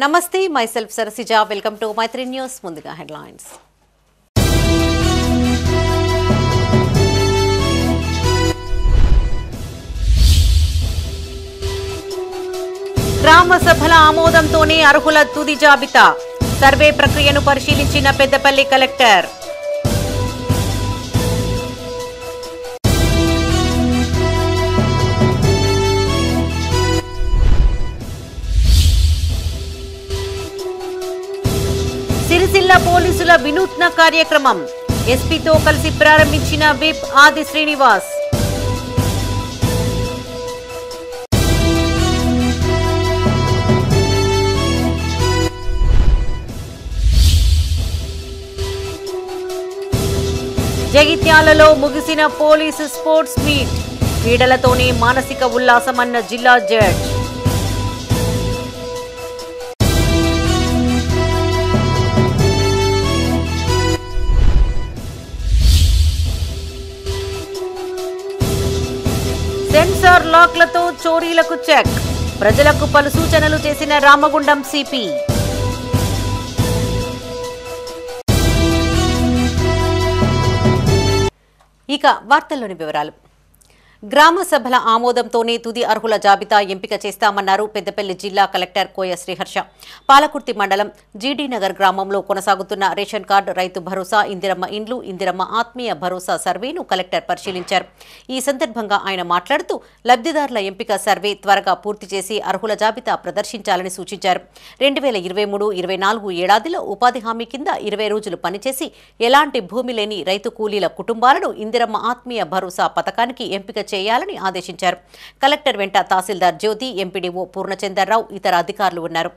నమస్తే, myself Sarasija. Welcome to Maitri News. ముందుగా headlines. గ్రామ సభల ఆమోదంతోనే అర్హుల తుది జాబితా. సర్వే ప్రక్రియను పరిశీలించిన పెద్దపల్లి కలెక్టర్. సిరిసిల్ల పోలీసుల వినూత్న కార్యక్రమం. ఎస్పీతో కలిసి ప్రారంభించిన విప్ ఆది శ్రీనివాస్. జగిత్యాలలో ముగిసిన పోలీసు స్పోర్ట్స్ మీట్. క్రీడలతోనే మానసిక ఉల్లాసమన్న జిల్లా జడ్జ్. సెన్సార్ లాక్లతో చోరీలకు చెక్. ప్రజలకు పలు సూచనలు చేసిన రామగుండం సిపి. ఇక వార్తల్లోని వివరాలు. గ్రామ సభల ఆమోదంతోనే తుది అర్హుల జాబితా ఎంపిక చేస్తామన్నారు పెద్దపల్లి జిల్లా కలెక్టర్ కోయ శ్రీహర్ష. పాలకుర్తి మండలం జీడీ నగర్ గ్రామంలో కొనసాగుతున్న రేషన్ కార్డు, రైతు భరోసా, ఇందిరమ్మ ఇండ్లు, ఇందిరమ్మ ఆత్మీయ భరోసా సర్వేను కలెక్టర్ పరిశీలించారు. ఈ సందర్భంగా ఆయన మాట్లాడుతూ లబ్ధిదారుల ఎంపిక సర్వే త్వరగా పూర్తి చేసి అర్హుల జాబితా ప్రదర్శించాలని సూచించారు. 2023-24 ఏడాదిలో ఉపాధి హామీ కింద 20 రోజులు పనిచేసి ఎలాంటి భూమి లేని రైతు కూలీల కుటుంబాలను ఇందిరమ్మ ఆత్మీయ భరోసా పథకానికి ఎంపిక చేయాలని ఆదేశించారు. కలెక్టర్ వెంట తహసీల్దార్ జ్యోతి, ఎంపీడీఓ పూర్ణచందర్రావు, ఇతర అధికారులు ఉన్నారు.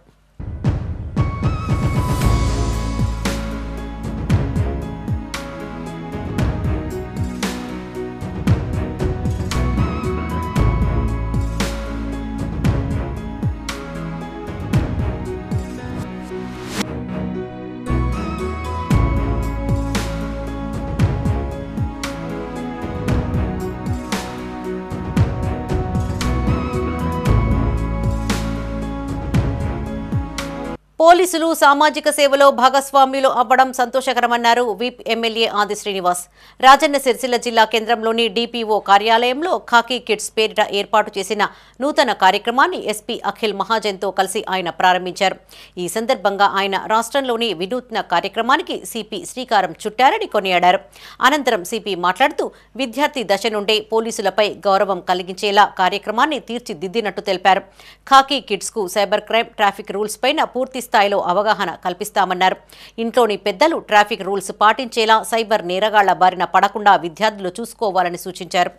పోలీసులు సామాజిక సేవలో భాగస్వామ్యులు అవ్వడం సంతోషకరమన్నారు విప్ ఎమ్మెల్యే ఆది శ్రీనివాస్. రాజన్న సిరిసిల్ల జిల్లా కేంద్రంలోని డిపిఓ కార్యాలయంలో ఖాకీ కిడ్స్ పేరిట ఏర్పాటు చేసిన నూతన కార్యక్రమాన్ని ఎస్పీ అఖిల్ మహాజన్తో కలిసి ఆయన ప్రారంభించారు. ఈ సందర్భంగా ఆయన రాష్ట్రంలోని వినూత్న కార్యక్రమానికి సిపి శ్రీకారం చుట్టారని కొనియాడారు. అనంతరం సిపి మాట్లాడుతూ విద్యార్థి దశ నుండే పోలీసులపై గౌరవం కలిగించేలా కార్యక్రమాన్ని తీర్చిదిద్దినట్టు తెలిపారు. ఖాకీ కిడ్స్ కు సైబర్ క్రైమ్, ట్రాఫిక్ రూల్స్ పైన పూర్తి స్థాయిలో అవగాహన కల్పిస్తామన్నారు. ఇంట్లోని పెద్దలు ట్రాఫిక్ రూల్స్ పాటించేలా, సైబర్ నేరగాళ్ల బారిన పడకుండా విద్యార్థులు చూసుకోవాలని సూచించారు.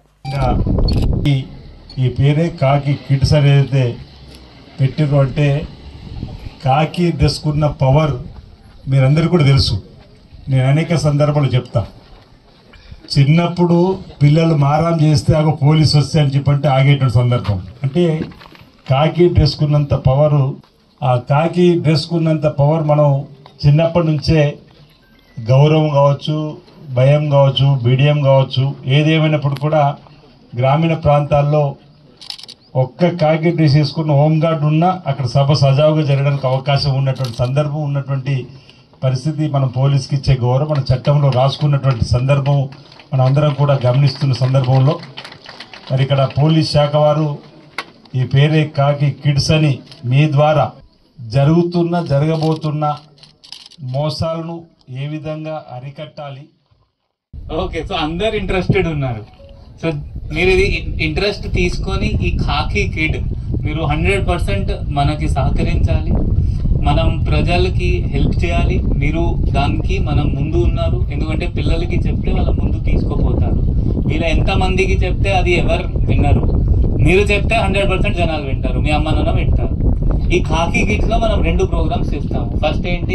ఈ పేరే కాకి కిడ్స్ అనేది పెట్టిరు అంటే కాకి డ్రెస్కున్న పవర్ మీరందరికీ కూడా తెలుసు. నేను అనేక సందర్భాలు చెప్తా. చిన్నప్పుడు పిల్లలు మారాం చేస్తే ఆగో పోలీసు వస్తే అని చెప్పంటే ఆగేటువంటి సందర్భం. అంటే కాకి డ్రెస్కున్నంత పవరు, ఆ కాకి డ్రెస్కున్నంత పవర్ మనం చిన్నప్పటి నుంచే గౌరవం కావచ్చు, భయం కావచ్చు, బిడియం కావచ్చు, ఏదేమైనప్పుడు కూడా గ్రామీణ ప్రాంతాల్లో ఒక్క కాకి డ్రెస్ వేసుకున్న హోంగార్డ్ ఉన్నా అక్కడ సభ సజావుగా జరగడానికి అవకాశం ఉన్నటువంటి సందర్భం, ఉన్నటువంటి పరిస్థితి మనం పోలీసుకి ఇచ్చే గౌరవం మన చట్టంలో రాసుకున్నటువంటి సందర్భం మనం అందరం కూడా గమనిస్తున్న సందర్భంలో మరి ఇక్కడ పోలీస్ శాఖ వారు ఈ పేరే కాకి కిడ్స్ అని మీ ద్వారా జరగబోతున్న మోసాలను ఏ విధంగా అరికట్టాలి. ఓకే, సో అందరు ఇంట్రెస్టెడ్ ఉన్నారు. సో మీరు ఇది ఇంట్రెస్ట్ తీసుకొని ఈ ఖాకీ కిడ్ మీరు 100% మనకి సహకరించాలి. మనం ప్రజలకి హెల్ప్ చేయాలి. మీరు దానికి మనం ముందు ఉన్నారు. ఎందుకంటే పిల్లలకి చెప్తే వాళ్ళ ముందు తీసుకుపోతారు. మీరు ఎంతమందికి చెప్తే అది ఎవరు విన్నారు. మీరు చెప్తే 100% జనాలు వింటారు. మీ అమ్మ నాన్న వింటారు. ఈ ఖాకీ కిడ్స్ లో మనం 2 ప్రోగ్రామ్స్ ఇస్తాము. ఫస్ట్ ఏంటి,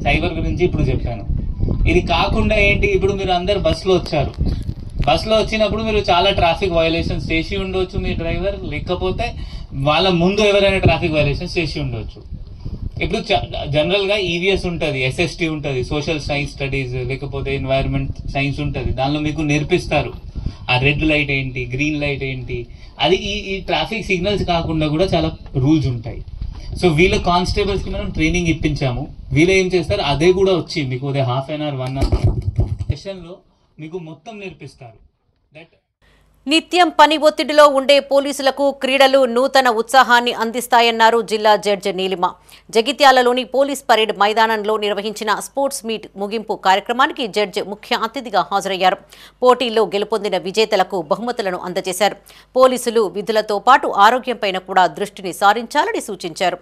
సైబర్ గురించి ఇప్పుడు చెప్పాను. ఇది కాకుండా ఏంటి, ఇప్పుడు మీరు అందరు బస్సులో వచ్చారు. బస్సులో వచ్చినప్పుడు మీరు చాలా ట్రాఫిక్ వైలేషన్స్ చేసి ఉండొచ్చు మీ డ్రైవర్, లేకపోతే వాళ్ళ ముందు ఎవరైనా ట్రాఫిక్ వైలేషన్స్ చేసి ఉండొచ్చు. ఇప్పుడు జనరల్ గా ఈవీఎస్ ఉంటుంది, ఎస్ఎస్టీ ఉంటుంది, సోషల్ సైన్స్ స్టడీస్, లేకపోతే ఎన్వైరన్మెంట్ సైన్స్ ఉంటుంది. దానిలో మీకు నేర్పిస్తారు ఆ రెడ్ లైట్ ఏంటి, గ్రీన్ లైట్ ఏంటి. అది ఈ ట్రాఫిక్ సిగ్నల్స్ కాకుండా కూడా చాలా రూల్స్ ఉంటాయి. సో వీళ్ళ కానిస్టేబుల్స్ కి మనం ట్రైనింగ్ ఇప్పించాము. వీళ్ళు ఏం చేస్తారు, అదే కూడా వచ్చి మీకు అదే హాఫ్ అన్ అవర్ 1 అవర్ సెషన్లో మీకు మొత్తం నేర్పిస్తారు. దట్ నిత్యం పని ఒత్తిడిలో ఉండే పోలీసులకు క్రీడలు నూతన ఉత్సాహాన్ని అందిస్తాయన్నారు జిల్లా జడ్జి నీలిమ. జగిత్యాలలోని పోలీస్ పరేడ్ మైదానంలో నిర్వహించిన స్పోర్ట్స్ మీట్ ముగింపు కార్యక్రమానికి జడ్జి ముఖ్య అతిథిగా హాజరయ్యారు. పోటీల్లో గెలుపొందిన విజేతలకు బహుమతులను అందజేశారు. పోలీసులు విధులతో పాటు ఆరోగ్యంపైన కూడా దృష్టిని సారించాలని సూచించారు.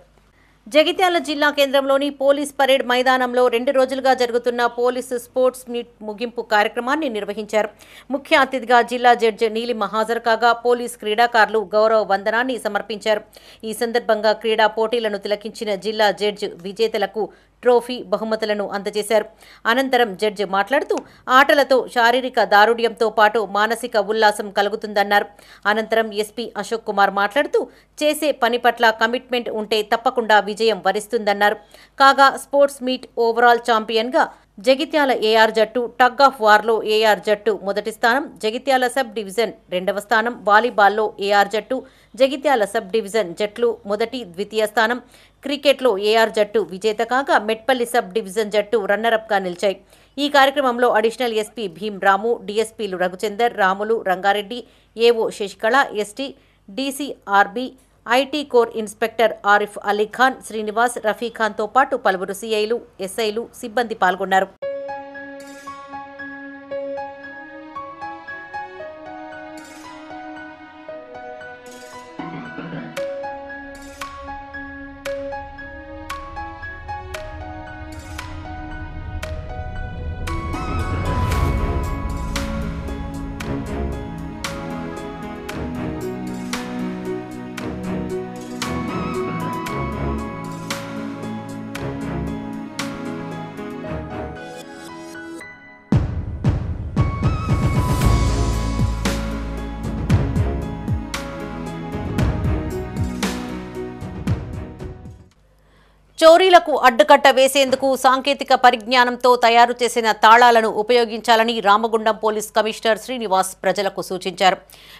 జగిత్యాల జిల్లా కేంద్రంలోని పోలీస్ పరేడ్ మైదానంలో 2 రోజులుగా జరుగుతున్న పోలీసు స్పోర్ట్స్ మీట్ ముగింపు కార్యక్రమాన్ని నిర్వహించారు. ముఖ్య అతిథిగా జిల్లా జడ్జి నీలిమ హాజరు కాగా పోలీస్ క్రీడాకారులు గౌరవ వందనాన్ని సమర్పించారు. ఈ సందర్భంగా క్రీడా పోటీలను తిలకించిన జిల్లా జడ్జి విజేతలకు ట్రోఫీ, బహుమతులను అందజేశారు. అనంతరం జడ్జి మాట్లాడుతూ ఆటలతో శారీరక దారుఢ్యంతో పాటు మానసిక ఉల్లాసం కలుగుతుందన్నారు. అనంతరం ఎస్పీ అశోక్ కుమార్ మాట్లాడుతూ చేసే పని పట్ల కమిట్మెంట్ ఉంటే తప్పకుండా విజయం వరిస్తుందన్నారు. కాగా స్పోర్ట్స్ మీట్ ఓవరాల్ ఛాంపియన్గా జగిత్యాల ఏఆర్ జట్టు, టగ్ ఆఫ్ వార్లో ఏఆర్ జట్టు మొదటి స్థానం, జగిత్యాల సబ్ డివిజన్ 2వ స్థానం, వాలీబాల్లో ఏఆర్ జట్టు, జగిత్యాల సబ్ డివిజన్ జట్లు మొదటి, ద్వితీయ స్థానం, క్రికెట్లో ఏఆర్ జట్టు విజేత కాగా మెట్పల్లి సబ్ డివిజన్ జట్టు రన్నరప్గా నిలిచాయి. ఈ కార్యక్రమంలో అడిషనల్ ఎస్పీ భీం రాము, డీఎస్పీలు Raghuchander, Ramulu, Rangareddy, AO Sasikala, ST, DCRB, IT core inspector Arif Ali Khan, Srinivas, రఫీఖాన్తో పాటు పలువురు సీఐలు, ఎస్ఐలు, సిబ్బంది పాల్గొన్నారు. చోరీలకు అడ్డుకట్ట వేసేందుకు సాంకేతిక పరిజ్ఞానంతో తయారు చేసిన తాళాలను ఉపయోగించాలని రామగుండం పోలీస్ కమిషనర్ శ్రీనివాస్ ప్రజలకు సూచించారు.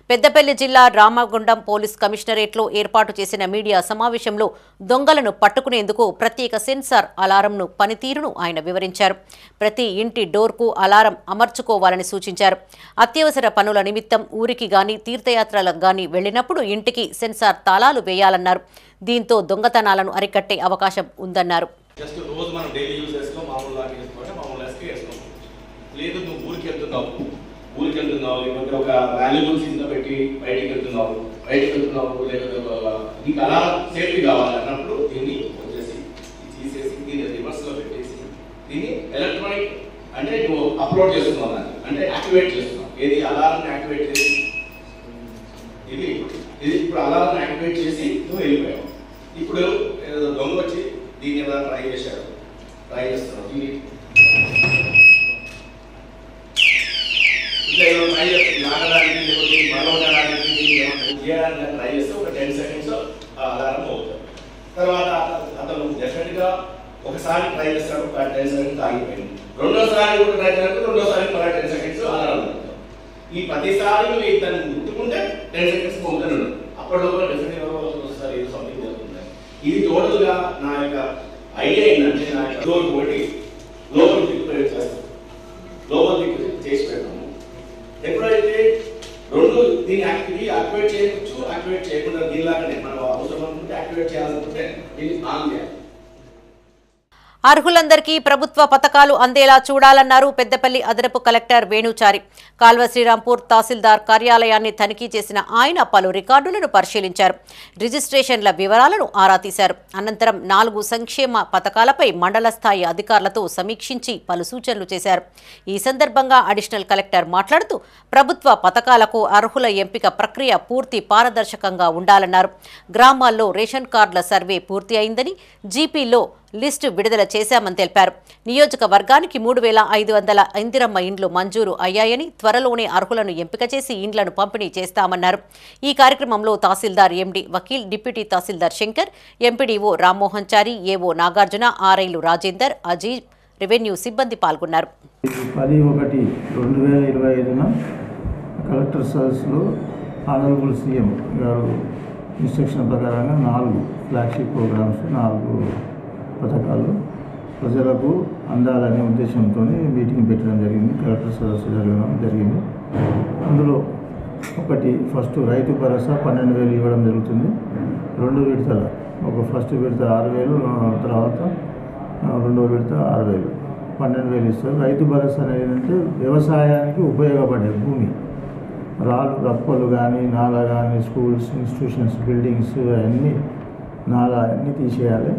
పెద్దపల్లి జిల్లా రామగుండం పోలీస్ కమిషనరేట్లో ఏర్పాటు చేసిన మీడియా సమావేశంలో దొంగలను పట్టుకునేందుకు ప్రత్యేక సెన్సార్ అలారంను పనితీరును ఆయన వివరించారు. ప్రతి ఇంటి డోర్కు అలారం అమర్చుకోవాలని సూచించారు. అత్యవసర పనుల నిమిత్తం ఊరికి గాని తీర్థయాత్రలకు గాని వెళ్లినప్పుడు ఇంటికి సెన్సార్ తాళాలు వేయాలన్నారు. దీంతో దొంగతనాలను అరికట్టే అవకాశం ఉందన్నారు. ఒక వాల్యుబుల్స్ ఇంత పెట్టి బయటికి వెళ్తున్నావు నీకు అలా సేఫ్టీ కావాలన్నప్పుడు దీన్ని వచ్చేసి తీసేసి దీన్ని రివర్స్ లో పెట్టేసి దీన్ని ఎలక్ట్రానిక్ అంటే నువ్వు అప్లోడ్ చేస్తున్నావు దాన్ని అంటే యాక్టివేట్ చేస్తున్నావు. ఏది అలారం యాక్టివేట్ చేసి ఇది ఇప్పుడు అలారం యాక్టివేట్ చేసి నువ్వు వెళ్ళిపోయావు. ఇప్పుడు దొంగ వచ్చి దీన్ని ఏమైనా ట్రై చేస్తున్నావు దీన్ని లాగడానికి లేకపోతే మరవడానికి చేయడానికి ట్రై చేస్తే ఒక 10 seconds అలారం అవుతుంది. తర్వాత అతను డెఫినెట్ గా ఒకసారి ట్రై చేస్తాడు, 10 seconds ఆగిపోయింది. రెండోసారి కూడా ట్రై చేస్తాడు, రెండోసారి 10 seconds అలారం అవుతుంది. ఈ ప్రతిసారి నువ్వు దాన్ని ముట్టుకుంటే 10 seconds పోతుంది. అప్పటిలోపల డెఫినెట్ ఒకసారి ఏదో సంథింగ్ జరుగుతుంది. ఇది టోటల్గా నా యొక్క ఐడియా ఏంటంటే నా యొక్క డోర్ ఒకటి లోపల దిక్కు చేస్తాను, లోపల దిక్కు చేసి పెడతాము. ఎప్పుడైతే రెండు దీన్ని యాక్టివేట్ చేయవచ్చు, యాక్టివేట్ చేయకుండా దీనిలాగానే మనం అవసరం అనుకుంటే యాక్టివేట్ చేయాలనుకుంటే దీన్ని ఆన్ చేయాలి. అర్హులందరికీ ప్రభుత్వ పథకాలు అందేలా చూడాలన్నారు పెద్దపల్లి అదనపు కలెక్టర్ వేణుచారి. కాల్వ శ్రీరాంపూర్ తహసీల్దార్ కార్యాలయాన్ని తనిఖీ చేసిన ఆయన పలు రికార్డులను పరిశీలించారు. రిజిస్ట్రేషన్ల వివరాలను ఆరా తీశారు. అనంతరం 4 సంక్షేమ పథకాలపై మండల స్థాయి అధికారులతో సమీక్షించి పలు సూచనలు చేశారు. ఈ సందర్భంగా అడిషనల్ కలెక్టర్ మాట్లాడుతూ ప్రభుత్వ పథకాలకు అర్హుల ఎంపిక ప్రక్రియ పూర్తి పారదర్శకంగా ఉండాలన్నారు. గ్రామాల్లో రేషన్ కార్డుల సర్వే పూర్తి అయిందని, జీపీలో లిస్టు విడుదల చేశామని తెలిపారు. నియోజకవర్గానికి 3500 ఇందిరమ్మ ఇండ్లు మంజూరు అయ్యాయని, త్వరలోనే అర్హులను ఎంపిక చేసి ఇండ్లను పంపిణీ చేస్తామన్నారు. ఈ కార్యక్రమంలో తహసీల్దార్ ఎండి వకీల్, డిప్యూటీ తహసీల్దార్ శంకర్, ఎంపీడీఓ రామ్మోహన్ చారి, ఏఓ నాగార్జున, ఆర్ఐలు రాజేందర్, అజీజ్, రెవెన్యూ సిబ్బంది పాల్గొన్నారు. 10/1/2025 కలెక్టర్ సదస్సులో ఆనరబుల్ సీఎం గారు ఇన్స్ట్రక్షన్ ప్రకారంగా 4 ఫ్లాగ్షిప్ ప్రోగ్రామ్స్, 4 పథకాలు ప్రజలకు అందాలనే ఉద్దేశంతో మీటింగ్ పెట్టడం జరిగింది. కలెక్టర్ సదస్సు జరగడం జరిగింది. అందులో ఒకటి ఫస్ట్ రైతు భరోసా 12,000 ఇవ్వడం జరుగుతుంది. 2 విడతల, ఒక ఫస్ట్ విడత 6,000, తర్వాత 2వ విడత 6,000, 12,000 ఇస్తారు. రైతు భరోసా అనేది ఏంటంటే వ్యవసాయానికి ఉపయోగపడే భూమి, రాళ్ళు రప్పలు కానీ, నాలా కానీ, స్కూల్స్, ఇన్స్టిట్యూషన్స్, బిల్డింగ్స్ అన్నీ అన్నీ తీసేయాలి.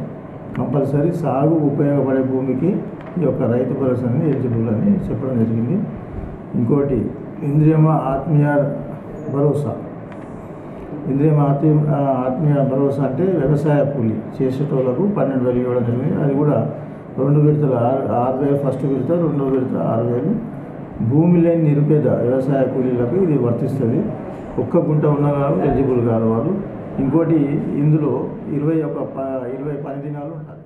కంపల్సరీ సాగు ఉపయోగపడే భూమికి ఈ యొక్క రైతు భరోసా అనేది ఎలిజిబుల్ అని చెప్పడం జరిగింది. ఇంకోటి ఆత్మీయ భరోసా అంటే వ్యవసాయ కూలి చేసేటోళ్ళకు 12,000 ఇవ్వడం జరిగింది. అది కూడా 2 విడతలు 6,000 ఫస్ట్ విడత, 2వ విడత 6,000. భూమి లేని నిరుపేద వ్యవసాయ కూలీలకు ఇది వర్తిస్తుంది. ఒక్క గుంట ఉన్న వాళ్ళు ఎలిజిబుల్ కాదు వాళ్ళు. ఇంకోటి ఇందులో 20 పని దినాలు ఉంటాయి.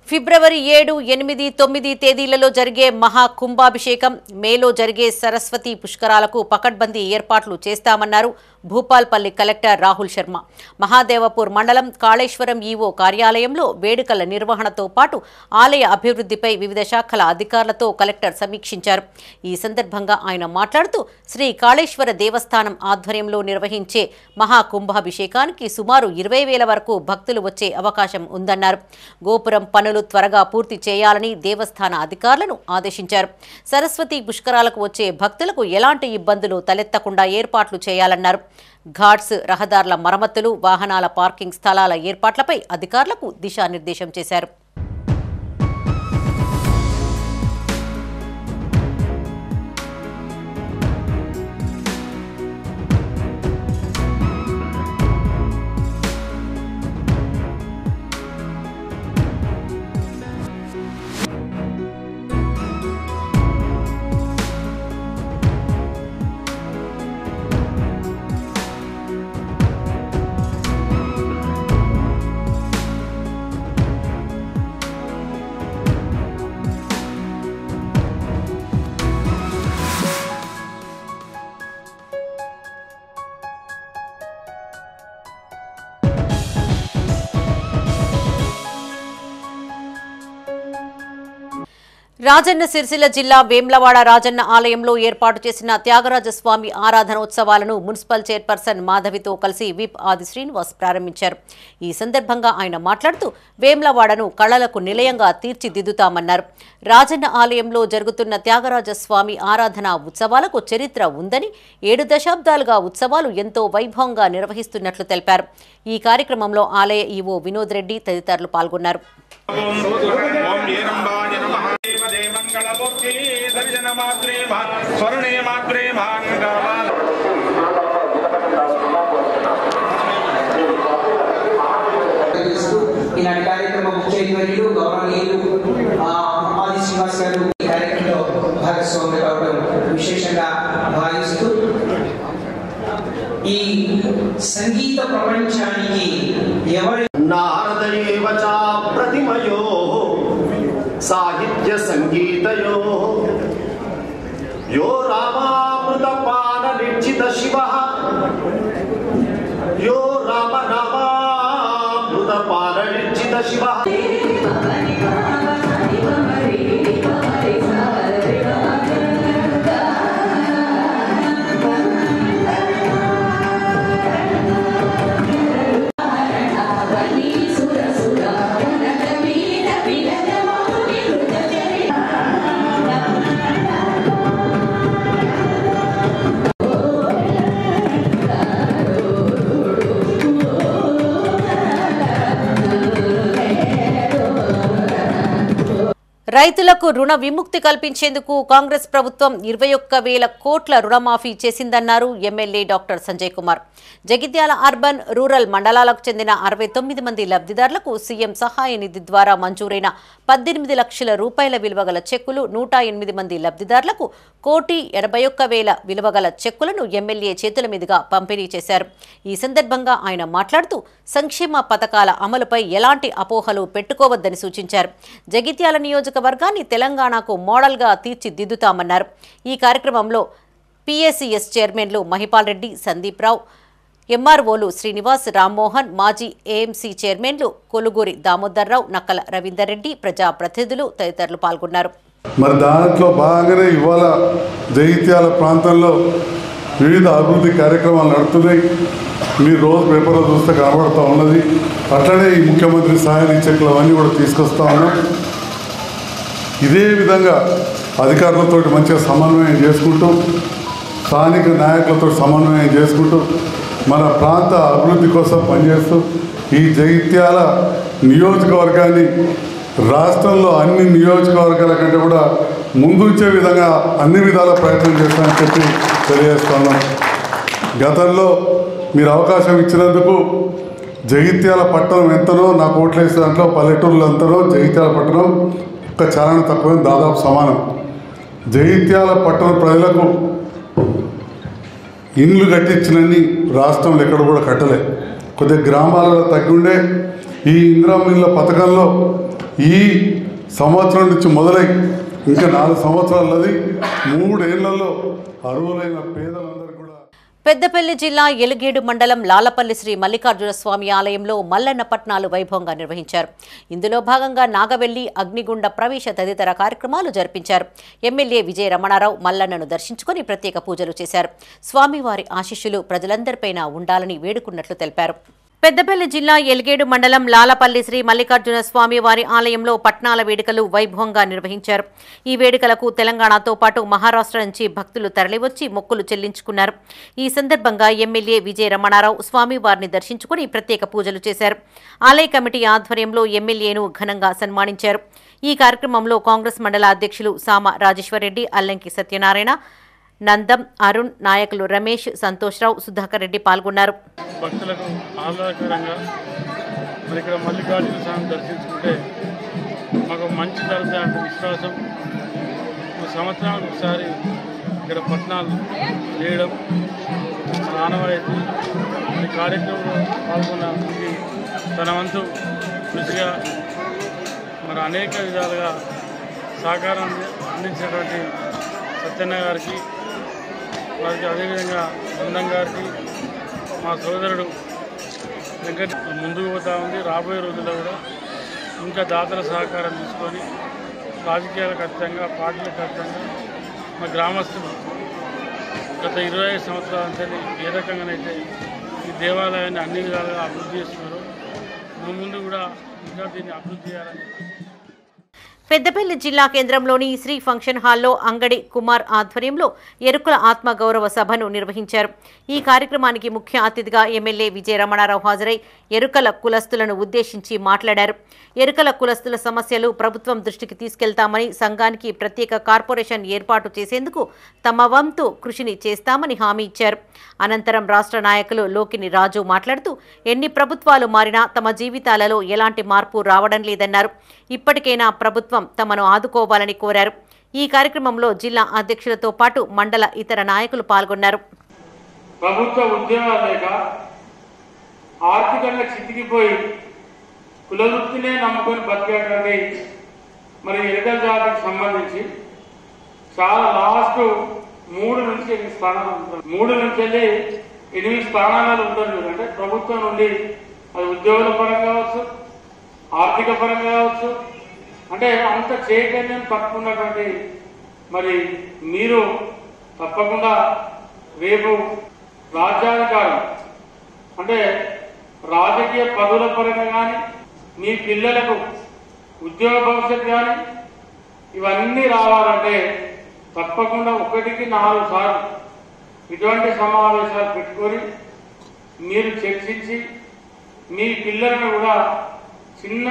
ఫిబ్రవరి 7, 8, 9 తేదీలలో జరిగే మహా కుంభాభిషేకం, మేలో జరిగే సరస్వతి పుష్కరాలకు పకడ్బందీ ఏర్పాట్లు చేస్తామన్నారు భూపాల్పల్లి కలెక్టర్ రాహుల్ శర్మ. మహాదేవపూర్ మండలం కాళేశ్వరం ఈవో కార్యాలయంలో వేడుకల నిర్వహణతో పాటు ఆలయ అభివృద్ధిపై వివిధ శాఖల అధికారులతో కలెక్టర్ సమీక్షించారు. ఈ సందర్భంగా ఆయన మాట్లాడుతూ శ్రీ కాళేశ్వర దేవస్థానం ఆధ్వర్యంలో నిర్వహించే మహా కుంభాభిషేకానికి సుమారు 20,000 వరకు భక్తులు వచ్చే అవకాశం ఉందన్నారు. గోపురం పనులు త్వరగా పూర్తి చేయాలని దేవస్థాన అధికారులను ఆదేశించారు. సరస్వతి పుష్కరాలకు వచ్చే భక్తులకు ఎలాంటి ఇబ్బందులు తలెత్తకుండా ఏర్పాట్లు చేయాలన్నారు. ఘాట్స్, రహదారుల మరమ్మతులు, వాహనాల పార్కింగ్ స్థలాల ఏర్పాట్లపై అధికారులకు దిశానిర్దేశం చేశారు. రాజన్న సిరిసిల్ల జిల్లా వేమ్లవాడ రాజన్న ఆలయంలో ఏర్పాటు చేసిన త్యాగరాజస్వామి ఆరాధనోత్సవాలను మున్సిపల్ చైర్పర్సన్ మాధవితో కలిసి విప్ ఆది శ్రీనివాస్ ప్రారంభించారు. ఈ సందర్భంగా ఆయన మాట్లాడుతూ వేమ్లవాడను కళలకు నిలయంగా తీర్చిదిద్దుతామన్నారు. రాజన్న ఆలయంలో జరుగుతున్న త్యాగరాజస్వామి ఆరాధన ఉత్సవాలకు చరిత్ర ఉందని, 7 దశాబ్దాలుగా ఉత్సవాలు ఎంతో వైభవంగా నిర్వహిస్తున్నట్లు తెలిపారు. ఈ కార్యక్రమంలో ఆలయ ఈవో వినోద్ రెడ్డి తదితరులు పాల్గొన్నారు. ఈనాటి కార్యక్రమ ముఖ్య అతిథులు గౌరవనీయులు ఆది శ్రీనివాస్ గారు ఈ కార్యక్రమంలో భాగస్వాములు కావడం విశేషంగా భావిస్తూ ఈ సంగీత ప్రపంచానికి ఎవరి నారదయేవ చ ప్రతిమయో సాహిత్య సంగీతయో యో రామామృతపాన నిర్జిత శివః యో రామనామామృతపాన నిర్జిత శివః. రైతులకు రుణ విముక్తి కల్పించేందుకు కాంగ్రెస్ ప్రభుత్వం 21,000 కోట్ల రుణమాఫీ చేసిందన్నారు MLA doctor Sanjay Kumar. Jagtial urban, rural మండలాలకు చెందిన 69 మంది లబ్ధిదారులకు సీఎం సహాయ నిధి ద్వారా మంజూరైన 18 లక్షల రూపాయల విలువగల చెక్కులు, 108 మంది లబ్ధిదారులకు 1,81,000 విలువగల చెక్కులను ఎమ్మెల్యే చేతుల మీదుగా పంపిణీ చేశారు. ఈ సందర్భంగా ఆయన మాట్లాడుతూ సంక్షేమ పథకాల అమలుపై ఎలాంటి అపోహలు పెట్టుకోవద్దని సూచించారు. జగిత్యాల నియోజకవర్గాన్ని తెలంగాణకు మోడల్గా తీర్చిదిద్దుతామన్నారు. ఈ కార్యక్రమంలో పిఎస్సిఎస్ చైర్మన్లు మహిపాల్ రెడ్డి, సందీప్ రావు, ఎంఆర్ఓలు శ్రీనివాస్, రామ్మోహన్, మాజీ ఏఎంసీ చైర్మన్లు కొలుగూరి దామోదర్రావు, నక్కల రవీందర్ రెడ్డి, ప్రజాప్రతినిధులు తదితరులు పాల్గొన్నారు. మరి దాంట్లో భాగంగానే ఇవాళ జగిత్యాల ప్రాంతంలో వివిధ అభివృద్ధి కార్యక్రమాలు నడుస్తున్నాయి. మీరు రోజు పేపర్లో చూస్తే కనబడుతూ ఉన్నది. అట్లనే ఈ ముఖ్యమంత్రి సహాయ నిధి అవన్నీ కూడా తీసుకొస్తా ఉన్నాం. ఇదే విధంగా అధికారులతో మంచిగా సమన్వయం చేసుకుంటూ, స్థానిక నాయకులతో సమన్వయం చేసుకుంటూ, మన ప్రాంత అభివృద్ధి కోసం పనిచేస్తూ ఈ జగిత్యాల నియోజకవర్గాన్ని రాష్ట్రంలో అన్ని నియోజకవర్గాల కంటే కూడా ముందుంచే విధంగా అన్ని విధాల ప్రయత్నం చేస్తామని చెప్పి తెలియజేస్తున్నాం. గతంలో మీరు అవకాశం ఇచ్చినందుకు జగిత్యాల పట్టణం ఎంతనో నాకు ఓట్లు వేసే దాంట్లో పల్లెటూరులు ఎంతనో జగిత్యాల పట్టణం ఒక్క చాలన తక్కువ, దాదాపు సమానం. జగిత్యాల పట్టణ ప్రజలకు ఇండ్లు కట్టించినన్ని రాష్ట్రంలో ఎక్కడ కూడా కట్టలే. కొద్దిగా గ్రామాలలో తగ్గుండే ఈ ఇందిరమ్మ ఇళ్ళ పథకంలో ఈ సంవత్సరం నుంచి మొదలై ఇంకా 4 సంవత్సరాలది 3 ఏళ్లలో అర్హులైన పేదలందరూ కూడా. పెద్దపల్లి జిల్లా ఎలుగేడు మండలం లాలపల్లి శ్రీ మల్లికార్జున స్వామి ఆలయంలో మల్లన్న పట్నాలు వైభవంగా నిర్వహించారు. ఇందులో భాగంగా నాగవెల్లి, అగ్నిగుండ ప్రవేశ తదితర కార్యక్రమాలు జరిపించారు. ఎమ్మెల్యే విజయ రమణారావు మల్లన్నను దర్శించుకుని ప్రత్యేక పూజలు చేశారు. స్వామివారి ఆశీస్సులు ప్రజలందరిపైన ఉండాలని వేడుకున్నట్లు తెలిపారు. పెద్దపల్లి జిల్లా ఎలుగేడు మండలం లాలపల్లి శ్రీ మల్లికార్జున స్వామి వారి ఆలయంలో పట్నాల వేడుకలు వైభవంగా నిర్వహించారు. ఈ వేడుకలకు తెలంగాణతో పాటు మహారాష్ట్ర నుంచి భక్తులు తరలివచ్చి మొక్కులు చెల్లించుకున్నారు. ఈ సందర్భంగా ఎమ్మెల్యే విజయ రమణారావు స్వామివారిని దర్శించుకుని ప్రత్యేక పూజలు చేశారు. ఆలయ కమిటీ ఆధ్వర్యంలో ఎమ్మెల్యేను ఘనంగా సన్మానించారు. ఈ కార్యక్రమంలో కాంగ్రెస్ మండల అధ్యక్షులు సామ రాజేశ్వరరెడ్డి, అల్లంకి సత్యనారాయణ, నందం, అరుణ్, నాయకులు రమేష్, సంతోష్రావు, సుధాకర్ రెడ్డి పాల్గొన్నారు. భక్తులకు ఆహ్లాదకరంగా మరి ఇక్కడ మల్లికార్జున స్వామిని దర్శించుకుంటే మాకు మంచి జరుగుతాయంటే విశ్వాసం. సంవత్సరానికి ఒకసారి ఇక్కడ పట్టణాలు చేయడం ఆనవాయితీ. ఈ కార్యక్రమంలో పాల్గొన్న తన వంతు కృషిగా మరి అనేక విధాలుగా సహకారం అందించినటువంటి సత్యన్న గారికి, వారికి అదేవిధంగా నందం గారికి, మా సోదరుడు వెంకట ముందుకు పోతా ఉంది. రాబోయే రోజుల్లో కూడా ఇంకా దాతల సహకారం తీసుకొని రాజకీయాలకు అతీతంగా, పార్టీలకు అతీతంగా మా గ్రామస్తులు గత 25 సంవత్సరాల నుంచి ఏ రకంగానైతే ఈ దేవాలయాన్ని అన్ని విధాలుగా అభివృద్ధి చేస్తున్నారో ముందు కూడా ఇంకా దీన్ని అభివృద్ధి చేయాలని. పెద్దపల్లి జిల్లా కేంద్రంలోని శ్రీ ఫంక్షన్ హాల్లో అంగడి కుమార్ ఆధ్వర్యంలో ఎరుకుల ఆత్మగౌరవ సభను నిర్వహించారు. ఈ కార్యక్రమానికి ముఖ్య అతిథిగా ఎమ్మెల్యే విజయ రమణారావు హాజరై ఎరుకల కులస్తులను ఉద్దేశించి మాట్లాడారు. ఎరుకల కులస్తుల సమస్యలు ప్రభుత్వం దృష్టికి తీసుకెళ్తామని, సంఘానికి ప్రత్యేక కార్పొరేషన్ ఏర్పాటు చేసేందుకు తమ వంతు కృషిని చేస్తామని హామీ ఇచ్చారు. అనంతరం రాష్ట్ర నాయకులు లోకిని రాజు మాట్లాడుతూ ఎన్ని ప్రభుత్వాలు మారినా తమ జీవితాలలో ఎలాంటి మార్పు రావడం లేదన్నారు. ఇప్పటికైనా ప్రభుత్వం తమను ఆదుకోవాలని కోరారు. ఈ కార్యక్రమంలో జిల్లా అధ్యక్షులతో పాటు మండల ఇతర నాయకులు పాల్గొన్నారు. ప్రభుత్వ ఉద్యోగాలు లేక ఆర్థికంగా చితికిపోయి కులవృత్తినే నమ్ముకొని బతికేటువంటి మరి ఎరుకల జాతికి సంబంధించి చాలా లాస్ట్ 3 నుంచి 8 స్థానాలు ఉంటుంది. 3 నుంచి వెళ్ళి 8 స్థానాలు ఉంటుంది. అంటే ప్రభుత్వం నుండి అది ఉద్యోగుల పరంగా కావచ్చు, ఆర్థిక పరంగా కావచ్చు, అంటే అంత చైతన్యం తక్కువ ఉన్నటువంటి మరి మీరు తప్పకుండా రేపు రాజ్యాధికారం అంటే రాజకీయ పదవుల పరంగా కానీ, మీ పిల్లలకు ఉద్యోగ భవిష్యత్తు కానీ ఇవన్నీ రావాలంటే తప్పకుండా 1కి 4 సార్లు ఇటువంటి సమావేశాలు పెట్టుకొని మీరు చర్చించి మీ పిల్లలను కూడా చిన్న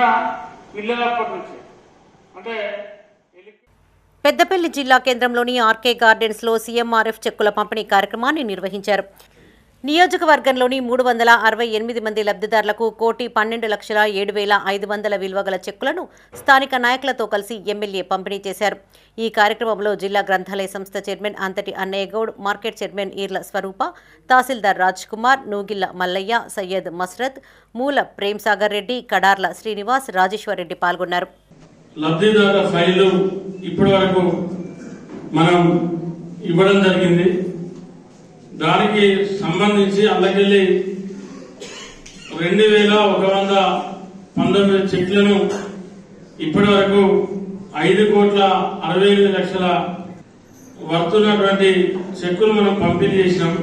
పిల్లలప్పటి నుంచి అంటే. పెద్దపల్లి జిల్లా కేంద్రంలోని ఆర్కే గార్డెన్స్లో సీఎంఆర్ఎఫ్ చెక్కుల పంపిణీ కార్యక్రమాన్ని నిర్వహించారు. నియోజకవర్గంలోని 368 మంది లబ్ధిదారులకు 1,12,07,500 విలువ గల చెక్కులను స్థానిక నాయకులతో కలిసి ఎమ్మెల్యే పంపిణీ చేశారు. ఈ కార్యక్రమంలో జిల్లా గ్రంథాలయ సంస్థ చైర్మన్ అంతటి అన్నయ్యగౌడ్, మార్కెట్ చైర్మన్ ఈర్ల స్వరూప, తహసీల్దార్ రాజ్ కుమార్, నూగిళ్ల మల్లయ్య, సయ్యద్ మస్రత్, మూల ప్రేమ్సాగర్ రెడ్డి, కడార్ల శ్రీనివాస్, రాజేశ్వర్ రెడ్డి పాల్గొన్నారు. లబ్ధిదారుల ఫైళ్లు ఇప్పటి వరకు మనం ఇవ్వడం జరిగింది. దానికి సంబంధించి అందుకెళ్ళి 2119 చెట్లను ఇప్పటి వరకు 5,68,00,000 వర్తున్నటువంటి చెక్కులు మనం పంపిణీ చేసినాం.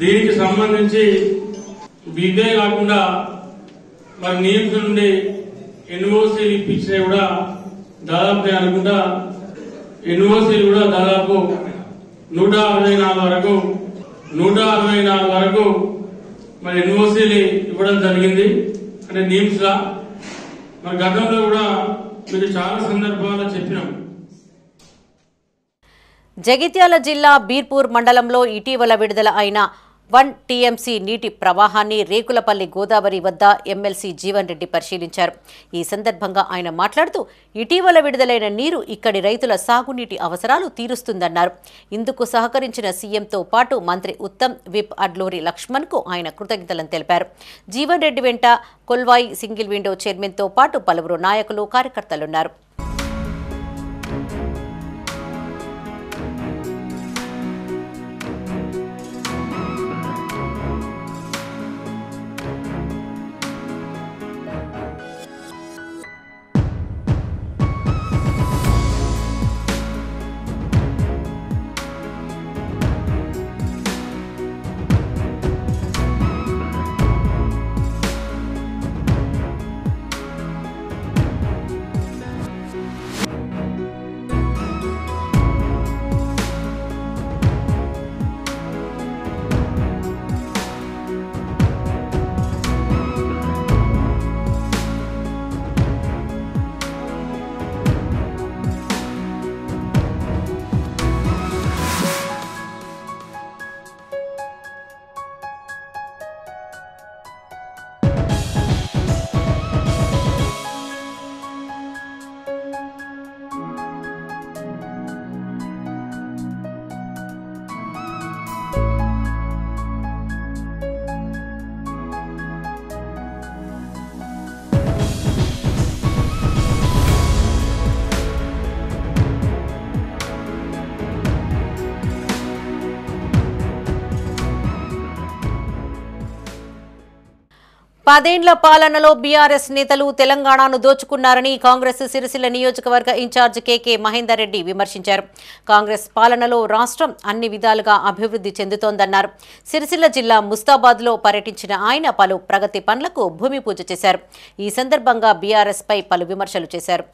దీనికి సంబంధించి ఇదే కాకుండా మరి నియమితుల నుండి ఎన్ఓసీలు ఇప్పించినవి కూడా దాదాపు అనుకుంటా ఎన్ఓసీలు కూడా దాదాపు 164 వరకు మరి ఎన్ఓసీలు ఇవ్వడం జరిగింది. అంటే నియమ్స్లా మరి గతంలో కూడా మీకు చాలా సందర్భాల్లో చెప్పినాం. జగిత్యాల జిల్లా బీర్పూర్ మండలంలో ఇటీవల విడుదల అయిన 1 టీఎంసీ నీటి ప్రవాహాన్ని రేకులపల్లి గోదావరి వద్ద ఎమ్మెల్సీ జీవన్ రెడ్డి పరిశీలించారు. ఈ సందర్భంగా ఆయన మాట్లాడుతూ ఇటీవల విడుదలైన నీరు ఇక్కడి రైతుల సాగునీటి అవసరాలు తీరుస్తుందన్నారు. ఇందుకు సహకరించిన సీఎంతో పాటు మంత్రి ఉత్తమ్, విప్ అడ్లూరి లక్ష్మణ్కు ఆయన కృతజ్ఞతలను తెలిపారు. జీవన్ రెడ్డి వెంట కొల్వాయి సింగిల్ విండో చైర్మన్తో పాటు పలువురు నాయకులు, కార్యకర్తలున్నారు. పదేండ్ల పాలనలో బీఆర్ఎస్ నేతలు తెలంగాణను దోచుకున్నారని కాంగ్రెస్ సిరిసిల్ల నియోజకవర్గ ఇన్ఛార్జ్ కేకే మహేందర్ రెడ్డి విమర్శించారు. కాంగ్రెస్ పాలనలో రాష్ట్రం అన్ని విధాలుగా అభివృద్ధి చెందుతోందన్నారు. సిరిసిల్ల జిల్లా ముస్తాబాద్లో పర్యటించిన ఆయన పలు ప్రగతి పనులకు భూమి పూజ చేశారు. ఈ సందర్భంగా బీఆర్ఎస్ పై పలు విమర్శలు చేశారు.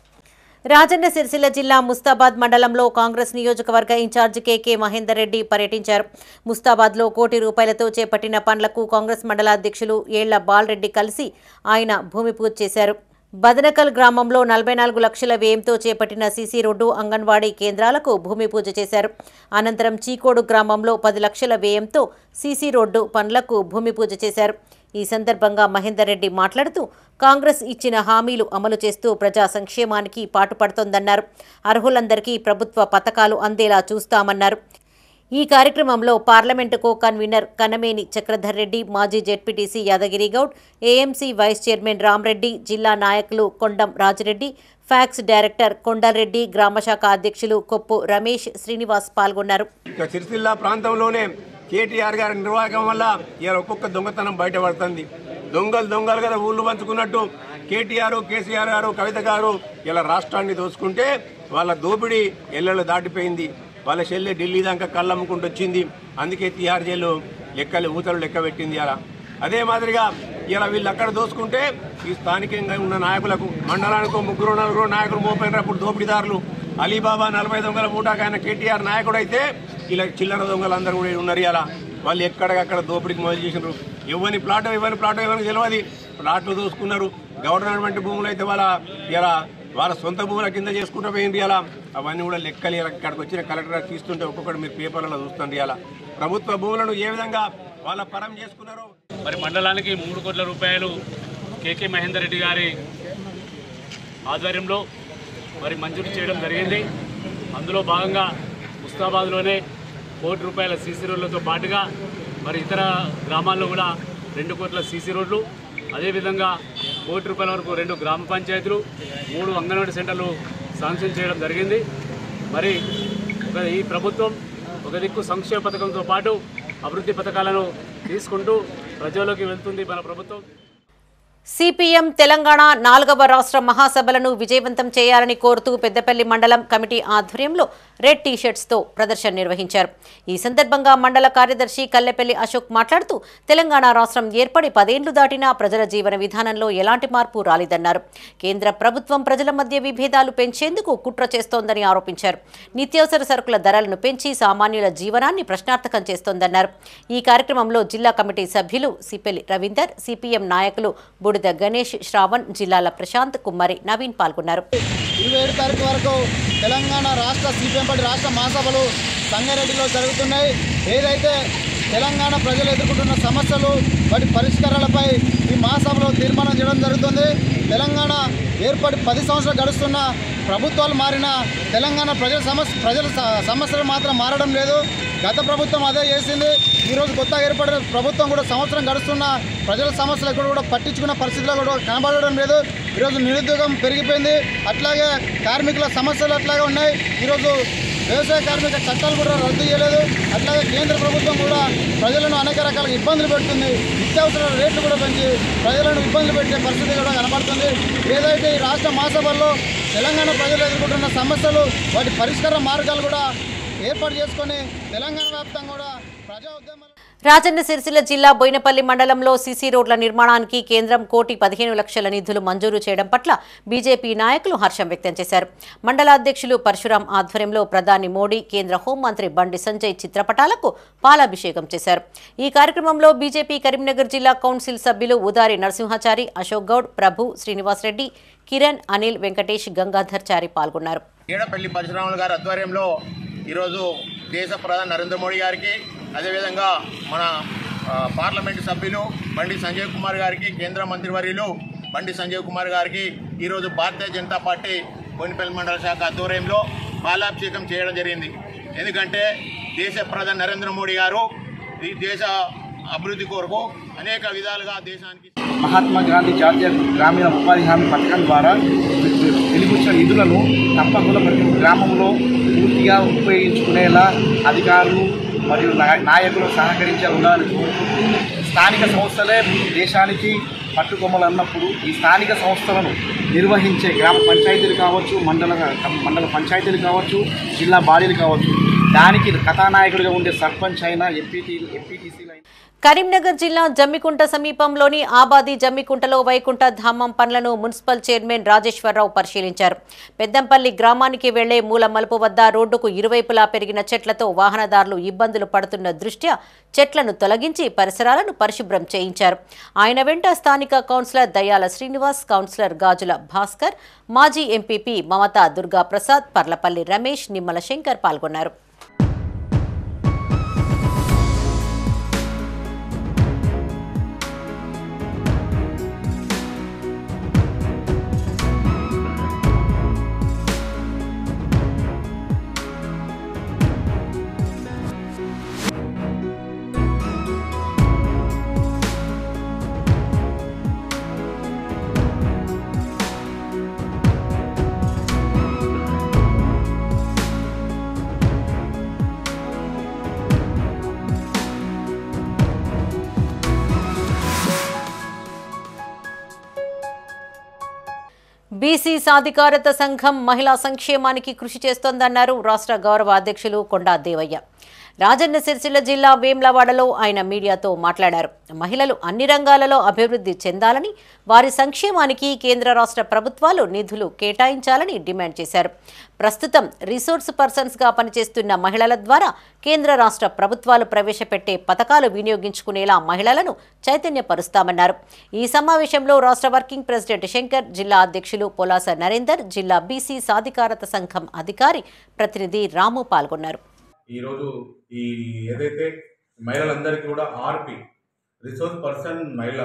రాజన్న సిరిసిల్ల జిల్లా ముస్తాబాద్ మండలంలో కాంగ్రెస్ నియోజకవర్గ ఇన్ఛార్జ్ కేకే మహేందర్ రెడ్డి పర్యటించారు. ముస్తాబాద్లో ₹1 కోటి చేపట్టిన పనులకు కాంగ్రెస్ మండలాధ్యక్షులు ఏళ్ల బాలరెడ్డి కలిసి ఆయన భూమి పూజ చేశారు. బదనకల్ గ్రామంలో 44 లక్షల వ్యయంతో చేపట్టిన సీసీ రోడ్డు, అంగన్వాడీ కేంద్రాలకు భూమి పూజ చేశారు. అనంతరం చీకోడు గ్రామంలో 10 లక్షల వ్యయంతో సీసీ రోడ్డు పనులకు భూమి పూజ చేశారు. ఈ సందర్భంగా మహేందర్ రెడ్డి మాట్లాడుతూ కాంగ్రెస్ ఇచ్చిన హామీలు అమలు చేస్తూ ప్రజా సంక్షేమానికి పాటుపడుతోందన్నారు. అర్హులందరికీ ప్రభుత్వ పథకాలు అందేలా చూస్తామన్నారు. ఈ కార్యక్రమంలో parliament co convener Kanameni Chakradhar Reddy, మాజీ ZPTC Yadagiri Goud, AMC vice chairman Ramreddy, జిల్లా నాయకులు కొండం రాజిరెడ్డి, ఫ్యాక్స్ డైరెక్టర్ కొండల్రెడ్డి, గ్రామశాఖ అధ్యక్షులు కొప్పు రమేష్, శ్రీనివాస్ పాల్గొన్నారు. సిరిసిల్ల ప్రాంతంలోనే కేటీఆర్ గారి నిర్వాహకం వల్ల ఇలా ఒక్కొక్క దొంగతనం బయటపడుతుంది. దొంగలు కదా ఊళ్ళు పంచుకున్నట్టు కేటీఆర్, కేసీఆర్ గారు, కవిత గారు ఇలా రాష్ట్రాన్ని దోచుకుంటే వాళ్ళ దోపిడీ ఎల్లలు దాటిపోయింది. వాళ్ళ చెల్లె ఢిల్లీ దాకా కళ్ళమ్ముకుంటూ వచ్చింది. అందుకే తిహార్ జైలు ఊతలు లెక్క పెట్టింది. అలా అదే మాదిరిగా ఇలా వీళ్ళు అక్కడ దోచుకుంటే ఈ స్థానికంగా ఉన్న నాయకులకు మండలానికి 3-4 నాయకులు మోపోయినప్పుడు దోపిడీదారులు అలీబాబా 40 దొంగల మూటాకు ఆయన కేటీఆర్ నాయకుడు అయితే ఇలా చిల్లర దొంగలు అందరూ కూడా ఉన్నారు. ఇలా వాళ్ళు ఎక్కడికక్కడ దోపిడీకి మొదలు చేసినారు. ఎవరిని ప్లాట్ ఎవరికి తెలియదు, ప్లాట్లు దోసుకున్నారు. గవర్నమెంట్ భూములు అయితే వాళ్ళ సొంత భూముల కింద చేసుకుంటూ పోయింది. ఇలా అవన్నీ కూడా లెక్కలు ఇక్కడికి వచ్చిన కలెక్టర్ తీస్తుంటే ఒక్కొక్కటి మీరు పేపర్లలో చూస్తుంది. ఇలా ప్రభుత్వ భూములను ఏ విధంగా వాళ్ళ పరం చేసుకున్నారో. మరి మండలానికి ₹3 కోట్ల కేకే మహేందర్ రెడ్డి గారి ఆధ్వర్యంలో మరి మంజూరు చేయడం జరిగింది. అందులో భాగంగా ముస్తాబాద్లోనే ₹1 కోటి సీసీ రోడ్లతో పాటుగా మరి ఇతర గ్రామాల్లో కూడా ₹2 కోట్ల సీసీ రోడ్లు, అదేవిధంగా ₹1 కోటి వరకు 2 గ్రామ పంచాయతీలు, 3 అంగన్వాడీ సెంటర్లు శాంక్షన్ చేయడం జరిగింది. మరి ఈ ప్రభుత్వం ఒక దిక్కు సంక్షేమ పథకంతో పాటు అభివృద్ధి పథకాలను తీసుకుంటూ ప్రజల్లోకి వెళ్తుంది మన ప్రభుత్వం. సిపిఎం తెలంగాణ 4వ రాష్ట్ర మహాసభలను విజయవంతం చేయాలని కోరుతూ పెద్దపల్లి మండలం కమిటీ ఆధ్వర్యంలో రెడ్ టీషర్ట్స్తో ప్రదర్శన నిర్వహించారు. ఈ సందర్భంగా మండల కార్యదర్శి కల్లెపల్లి అశోక్ మాట్లాడుతూ తెలంగాణ రాష్ట్రం ఏర్పడి 10 ఏళ్లు దాటినా ప్రజల జీవన విధానంలో ఎలాంటి మార్పు రాలేదన్నారు. కేంద్ర ప్రభుత్వం ప్రజల మధ్య విభేదాలు పెంచేందుకు కుట్ర చేస్తోందని ఆరోపించారు. నిత్యావసర సరుకుల ధరలను పెంచి సామాన్యుల జీవనాన్ని ప్రశ్నార్థకం చేస్తోందన్నారు. ఈ కార్యక్రమంలో జిల్లా కమిటీ సభ్యులు సిపెల్లి రవీందర్, సిపిఎం నాయకులు బుడిద గణేష్, శ్రావణ్, జిల్లాల ప్రశాంత్, కుమ్మరి నవీన్ పాల్గొన్నారు. 27 తారీఖు వరకు తెలంగాణ రాష్ట్ర సిపిఎం పార్టీ రాష్ట్ర మహాసభలు సంగారెడ్డిలో జరుగుతున్నాయి. ఏదైతే తెలంగాణ ప్రజలు ఎదుర్కొంటున్న సమస్యలు వాటి పరిష్కారాలపై ఈ మహాసభలో తీర్మానం చేయడం జరుగుతుంది. తెలంగాణ ఏర్పడి 10 సంవత్సరాలు గడుస్తున్న ప్రభుత్వాలు మారిన తెలంగాణ ప్రజల సమస్యలు మాత్రం మారడం లేదు. గత ప్రభుత్వం అదే చేసింది. ఈరోజు కొత్తగా ఏర్పడిన ప్రభుత్వం కూడా సంవత్సరం గడుస్తున్న ప్రజల సమస్యలు కూడా పట్టించుకున్న పరిస్థితిలో కూడా కనబడడం లేదు. ఈరోజు నిరుద్యోగం పెరిగిపోయింది. అట్లాగే కార్మికుల సమస్యలు అట్లాగే ఉన్నాయి. ఈరోజు వ్యవసాయ కార్మిక చట్టాలు కూడా రద్దు చేయలేదు. అట్లాగే కేంద్ర ప్రభుత్వం కూడా ప్రజలను అనేక రకాల ఇబ్బందులు పెడుతుంది. నిత్యావసర రేట్లు కూడా పెంచి ప్రజలను ఇబ్బందులు పెట్టే పరిస్థితి కూడా కనబడుతుంది. ఏదైతే ఈ రాష్ట్ర మహాసభల్లో తెలంగాణ ప్రజలు ఎదుర్కొంటున్న సమస్యలు వాటి పరిష్కార మార్గాలు కూడా ఏర్పాటు చేసుకొని తెలంగాణ వ్యాప్తంగా కూడా ప్రజా ఉద్యమాలు. రాజన్న సిరిసిల్ల జిల్లా బోయినపల్లి మండలంలో సీసీ రోడ్ల నిర్మాణానికి కేంద్రం 1,15,00,000 నిధులు మంజూరు చేయడం పట్ల బీజేపీ నాయకులు హర్షం వ్యక్తం చేశారు. మండల అధ్యక్షులు పరశురాం ఆధ్వర్యంలో ప్రధాని మోడీ, కేంద్ర హోంమంత్రి బండి సంజయ్ చిత్రపటాలకు పాలాభిషేకం చేశారు. ఈ కార్యక్రమంలో బీజేపీ కరీంనగర్ జిల్లా కౌన్సిల్ సభ్యులు ఉదారి నరసింహాచారి, అశోక్ గౌడ్, ప్రభు, శ్రీనివాసరెడ్డి, కిరణ్, అనిల్, వెంకటేష్, గంగాధర్ చారి పాల్గొన్నారు. ఏడపల్లి పరశురాములు గారి ఆధ్వర్యంలో ఈరోజు దేశ ప్రధాని నరేంద్ర మోడీ గారికి, అదేవిధంగా మన పార్లమెంటు సభ్యులు బండి సంజయ్ కుమార్ గారికి, కేంద్ర మంత్రివర్యులు బండి సంజయ్ కుమార్ గారికి ఈరోజు భారతీయ జనతా పార్టీ బోయినపల్లి మండల శాఖ ఆధ్వర్యంలో పాలాభిషేకం చేయడం జరిగింది. ఎందుకంటే దేశ ప్రధాని నరేంద్ర మోడీ గారు ఈ దేశ అభివృద్ధి కొరకు అనేక విధాలుగా దేశానికి మహాత్మా గాంధీ జాతీయ గ్రామీణ ఉపాధి హామీ పథకం ద్వారా వెలుగుచ్చిన నిధులను తప్పకుండా ప్రతి గ్రామంలో పూర్తిగా ఉపయోగించుకునేలా అధికారులు మరియు నాయకులు సహకరించి ఉండాలని కోరుకుంటూ స్థానిక సంస్థలే దేశానికి పట్టుకొమ్మలు అన్నప్పుడు ఈ స్థానిక సంస్థలను నిర్వహించే గ్రామ పంచాయతీలు కావచ్చు, మండల పంచాయతీలు కావచ్చు, జిల్లా బాడీలు కావచ్చు, దానికి కథానాయకుడిగా ఉండే సర్పంచ్ అయినా ఎంపీటీసీలు అయినా. కరీంనగర్ జిల్లా జమ్మికుంట సమీపంలోని ఆబాది జమ్మికుంటలో వైకుంఠ ధామం పనులను మున్సిపల్ చైర్మన్ రాజేశ్వరరావు పరిశీలించారు. పెద్దంపల్లి గ్రామానికి వెళ్లే మూల మలుపు వద్ద రోడ్డుకు ఇరువైపులా పెరిగిన చెట్లతో వాహనదారులు ఇబ్బందులు పడుతున్న దృష్ట్యా చెట్లను తొలగించి పరిసరాలను పరిశుభ్రం చేయించారు. ఆయన వెంట స్థానిక కౌన్సిలర్ దయ్యాల శ్రీనివాస్, కౌన్సిలర్ గాజుల భాస్కర్, మాజీ ఎంపీపీ మమతా దుర్గాప్రసాద్, పర్లపల్లి రమేష్, నిమ్మల శంకర్ పాల్గొన్నారు. బీసీ సాధికారత సంఘం మహిళా సంక్షేమానికి కృషి చేస్తోందన్నారు రాష్ట్ర గౌరవ అధ్యక్షులు కొండా దేవయ్య. రాజన్న సిరిసిల్ల జిల్లా వేమ్లవాడలో ఆయన మీడియాతో మాట్లాడారు. మహిళలు అన్ని రంగాలలో అభివృద్ధి చెందాలని, వారి సంక్షేమానికి కేంద్ర రాష్ట్ర ప్రభుత్వాలు నిధులు కేటాయించాలని డిమాండ్ చేశారు. ప్రస్తుతం రిసోర్స్ పర్సన్స్గా పనిచేస్తున్న మహిళల ద్వారా కేంద్ర రాష్ట్ర ప్రభుత్వాలు ప్రవేశపెట్టే పథకాలు వినియోగించుకునేలా మహిళలను చైతన్యపరుస్తామన్నారు. ఈ సమావేశంలో రాష్ట్ర వర్కింగ్ ప్రెసిడెంట్ శంకర్, జిల్లా అధ్యక్షులు పొలాస నరేందర్, జిల్లా బీసీ సాధికారత సంఘం అధికారి ప్రతినిధి రాము పాల్గొన్నారు. ఈరోజు ఈ ఏదైతే మహిళలందరికీ కూడా ఆర్పి రిసోర్స్ పర్సన్ మహిళ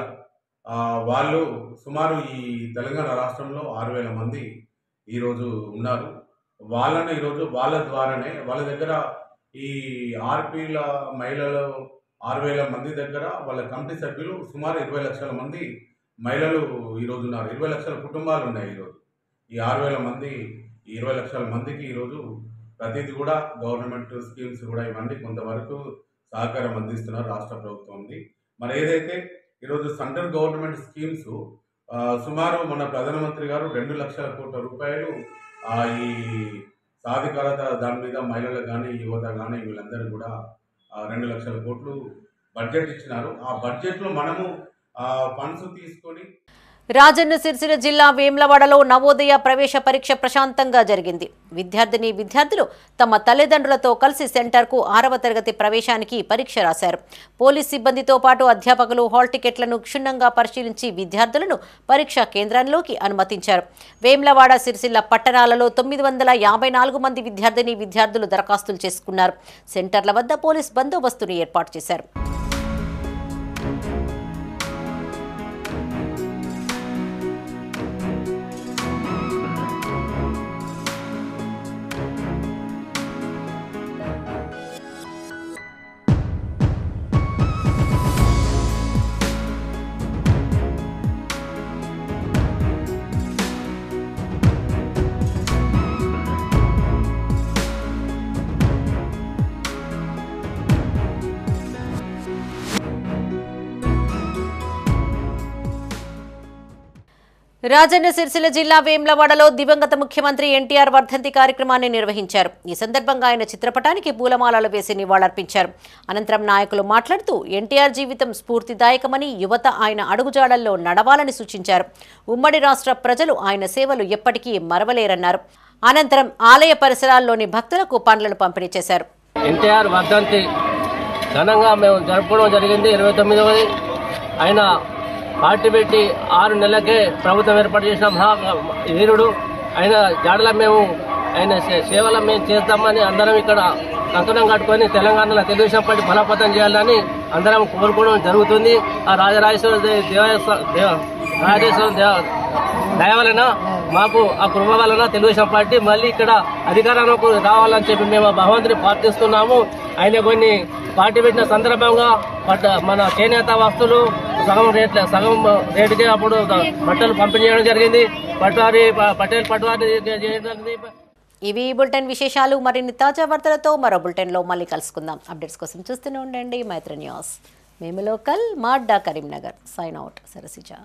వాళ్ళు సుమారు ఈ తెలంగాణ రాష్ట్రంలో 6,000 మంది ఈరోజు ఉన్నారు. వాళ్ళని ఈరోజు వాళ్ళ ద్వారానే వాళ్ళ దగ్గర ఈ ఆర్పీల మహిళలు 6,000 మంది దగ్గర వాళ్ళ కమిటీ సభ్యులు సుమారు 20 లక్షల మంది మహిళలు ఈరోజు ఉన్నారు. 20 లక్షల కుటుంబాలు ఉన్నాయి. ఈరోజు ఈ 6,000 మంది 20 లక్షల మందికి ఈరోజు ప్రతిదీ కూడా గవర్నమెంట్ స్కీమ్స్ కూడా ఇవన్నీ కొంతవరకు సహకారం అందిస్తున్నారు రాష్ట్ర ప్రభుత్వం ఉంది. మరి ఏదైతే ఈరోజు సెంట్రల్ గవర్నమెంట్ స్కీమ్స్ సుమారు మన ప్రధానమంత్రి గారు 2 లక్షల కోట్ల రూపాయలు ఈ సాధికారత దాని మీద మహిళలకు కానీ యువత కానీ వీళ్ళందరూ కూడా 2 లక్షల కోట్లు బడ్జెట్ ఇచ్చినారు. ఆ బడ్జెట్లో మనము ఫండ్స్ తీసుకొని రాజన్న సిరిసిల్ల జిల్లా వేములవాడలో నవోదయ ప్రవేశ పరీక్ష ప్రశాంతంగా జరిగింది. విద్యార్థులు తమ తల్లిదండ్రులతో కలిసి సెంటర్కు 6వ తరగతి ప్రవేశానికి పరీక్ష రాశారు. పోలీస్ సిబ్బందితో పాటు అధ్యాపకులు హాల్ టికెట్లను క్షుణ్ణంగా పరిశీలించి విద్యార్థులను పరీక్షా కేంద్రంలోకి అనుమతించారు. వేములవాడ, సిరిసిల్ల పట్టణాలలో 954 మంది విద్యార్థులు దరఖాస్తులు చేసుకున్నారు. సెంటర్ల వద్ద పోలీస్ బందోబస్తును ఏర్పాటు చేశారు. రాజన్న సిరిసిల్ల జిల్లా వేములవాడలో దివంగత ముఖ్యమంత్రి ఎన్టీఆర్ వర్ధంతి కార్యక్రమాన్ని నిర్వహించారు. ఈ సందర్భంగా ఆయన చిత్రపటానికి పూలమాలలు వేసి నివాళులర్పించారు. అనంతరం నాయకులు మాట్లాడుతూ ఎన్టీఆర్ జీవితం స్ఫూర్తిదాయకమని, యువత ఆయన అడుగుజాడల్లో నడవాలని సూచించారు. ఉమ్మడి రాష్ట్ర ప్రజలు ఆయన సేవలు ఎప్పటికీ మరవలేరన్నారు. అనంతరం ఆలయ పరిసరాల్లోని భక్తులకు పండ్లను పంపిణీ చేశారు. ఎన్టీఆర్ వర్ధంతి ఘనంగా మేము జరుపుకోవడం జరిగింది. 29వ ఆయన పార్టీ పెట్టి 6 నెలలకే ప్రభుత్వం ఏర్పాటు చేసిన మహా వీరుడు ఆయన జాడల మేము ఆయన సేవలు మేము చేద్దామని అందరం ఇక్కడ కంకణం కట్టుకొని తెలంగాణలో తెలుగుదేశం పార్టీ బలోపేతం చేయాలని అందరం కోరుకోవడం జరుగుతుంది. ఆ రాజరాజేశ్వర దయ వలన మాకు ఆ కృప వలన తెలుగుదేశం పార్టీ మళ్ళీ ఇక్కడ అధికారంలోకి రావాలని చెప్పి మేము భగవంతుని ప్రార్థిస్తున్నాము. ఆయన కొన్ని పార్టీ పెట్టిన సందర్భంగా మన చేనేత వస్తువులు సగం రేటుకే అప్పుడు బట్టలు పంపిణీ చేయడం జరిగింది. పటేల్ పట్వారీ చేయడం జరిగింది. ఇవి బులెటిన్ విశేషాలు. మరిన్ని తాజా వార్తలతో మరో బులెటిన్లో మళ్ళీ కలుసుకుందాం. అప్డేట్స్ కోసం చూస్తూనే ఉండండి మైత్రి న్యూస్. మేము లోకల్, మా అడ్డా కరీంనగర్. Sign out. సరసిజా.